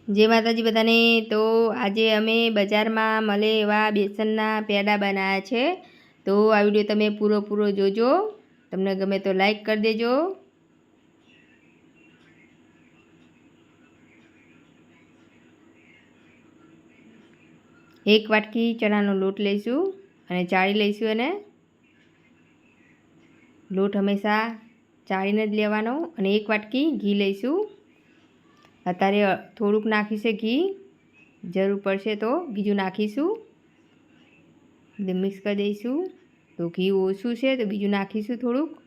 जय माताजी बधाने। तो आज अमे बजार में मळे एवा बेसनना पेड़ा बनाया छे। तो आ विडियो तमे पूरो पूरो जोजो। तमने गमे तो लाइक कर देजो। एक वाटकी चनानो लोट लईशुं अने चाळी लईशुं। अने लोट हमेशा चाळीने ज लेवानो। अने एक वाटकी घी लईशुं। अत्यारे थोड़ुंक नाखीशे घी, जरूर पड़शे तो बीजू नाखीशुं। मिक्स कर दईशुं। तो घी ओछुं छे तो बीजू नाखीशुं थोड़ुंक।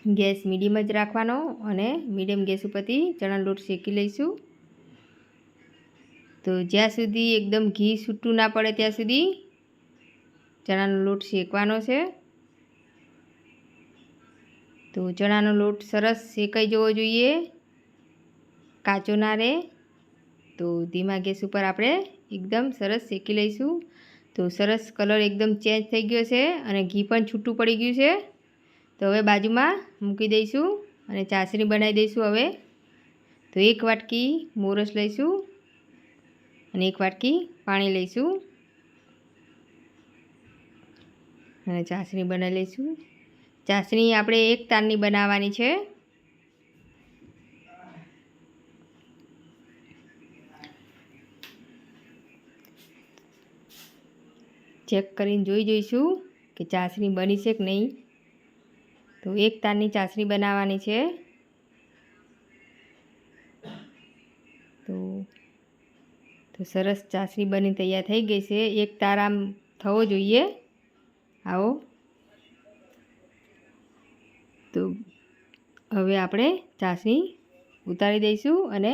गैस मीडियम ज राखवानो अने मीडियम गैस उपरथी चना लोट शेकी लईशुं। तो ज्यां सुधी एकदम घी छूटुं ना पड़े त्यां सुधी चनानो लोट शेकवानो छे। तो चनानो लोट सरस शेकाई जवो जोईए, काचो ना रहे। तो धीमा गैस पर आपणे एकदम सरस शेकी लईशुं। तो सरस कलर एकदम चेन्ज थई गयो छे अने घी पण छूटुं पड़ी गयुं छे। तो हवे बाजुमां मूकी दईशुं अने चासणी बनावी दईशुं। हवे तो एक वाटकी मोरस लईशुं अने एक वाटकी पाणी लईशुं अने चासणी बनावी लईशुं। चासणी आपणे एक तारनी बनाववानी छे। चेक करीने जोई जोईशुं कि चासणी बनी छे कि नहीं। तो एक तारनी चासणी बनाववानी छे। तो सरस चासणी बनी तैयार थई गई छे। एक तार आम थवो जोईए आवो। तो हवे आपणे चासणी उतारी दईशुं अने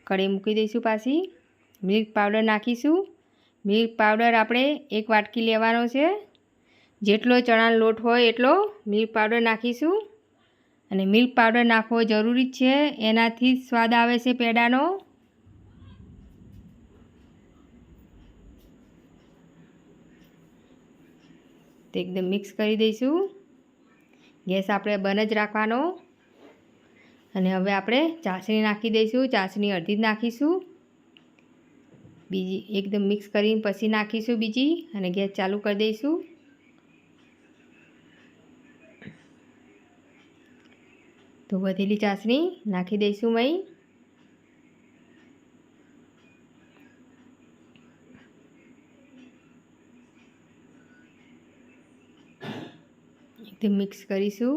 कढ़ी मूकी दईशुं। पाછી मिल्क पाउडर नाखीशुं। मिल्क पाउडर आपणे एक वाटकी लेवानो छे। जेटलो चणानो लोट होय एटलो मिल्क पाउडर नाखीशुं अने मिल्क पाउडर नाखવો जरूरी छे। एनाथी स्वाद आवे छे पेड़ानो। तो एकदम मिक्स करी दईशुं। गैस आपणे बंद ज राखवानो अने हवे आपणे चासणी नाखी दईशुं। चासणी अर्धी ज नाखीशुं। बीजी एकदम मिक्स करीने पछी नाखीशुं बीजी अने गैस चालू कर दईशुं। तो वधेली चासणी नाखी दईशुं मई। एकदम मिक्स करीशुं।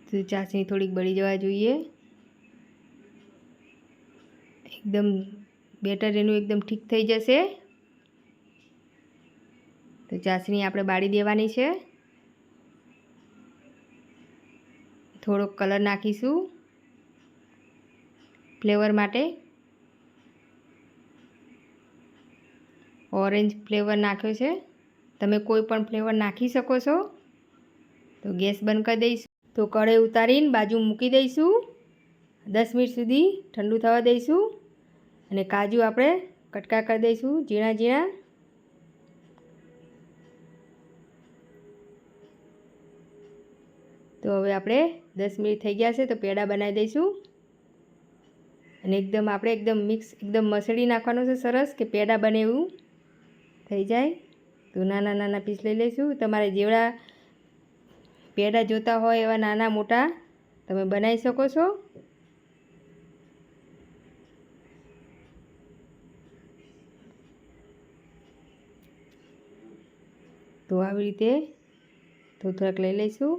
तो चासणी थोड़ी बળી जवा जोईए। एकदम बेटर एनुं एकदम ठीक थई जशे। तो चासणी आपणे बाળી देवानी छे। थोड़ो कलर नाखीशुं फ्लेवर माटे। ऑरेंज फ्लेवर नाख्यो छे। तमे कोई पण फ्लेवर नाखी शको छो। तो गैस बंद कर दईशुं। तो कढ़ाई उतारीने बाजू मूकी दईशुं। 10 मिनिट सुधी ठंडू थवा दईशुं अने काजू आपणे कटका कर दईशुं झीणा झीणा। तो हवे आपणे 10 मिनिट थई गया छे। तो पेड़ा बनावी दईशुं अने एकदम आपणे एकदम मिक्स एकदम मसळी नाखवानो छे सरस कि पेड़ा बने एवुं थई जाय। तो नाना नाना पीस लई लईशुं। तमारे जेवड़ा पेड़ा जोता होय एवा नाना मोटा तमे बनावी शको छो। तो આવી રીતે થોડાક લઈ લઈશું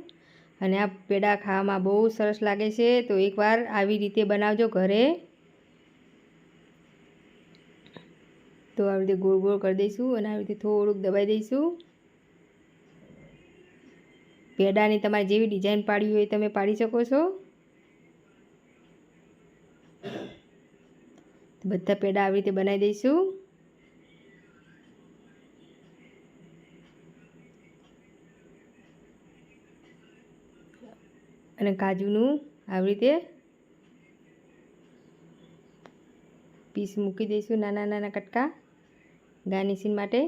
અને આ પેડા ખાવામાં બહુ સરસ લાગે છે। તો એકવાર આવી રીતે બનાવજો ઘરે। તો આવી રીતે ગોળ ગોળ કરી દઈશું અને આવી રીતે થોડુંક દબાઈ દઈશું। પેડાની તમારે જેવી ડિઝાઇન પાડવી હોય તમે પાડી શકો છો। તો બધા પેડા આવી રીતે બનાવી દઈશું। અને કાજુનું આવી રીતે પીસ મૂકી દઈશું, નાના નાના કટકા ગાર્નિશિંગ માટે.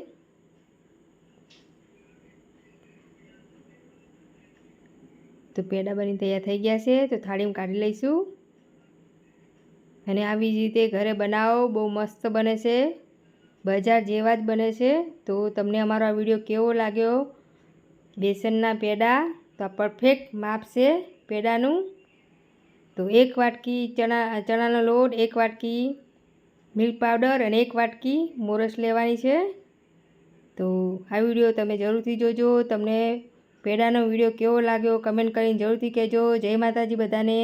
તો પેડા બની તૈયાર થઈ ગયા છે. તો થાળીમાં કાઢી લઈશું અને આવી જ રીતે ઘરે બનાવો, બહુ મસ્ત બને છે, બજાર જેવા જ બને છે. તો તમને અમારો આ વિડીયો કેવો લાગ્યો? બેસનના પેડા તો આ પરફેક્ટ માપ છે પેડાનું. તો 1 વાટકી ચણાનો લોટ, 1 વાટકી મિલ્ક પાવડર અને 1 વાટકી મોરસ લેવાની છે. તો આ વિડીયો તમે જરૂરથી જોજો. તમને પેડાનો વિડીયો કેવો લાગ્યો કમેન્ટ કરીને જરૂરથી કહેજો. જય માતાજી બધાને.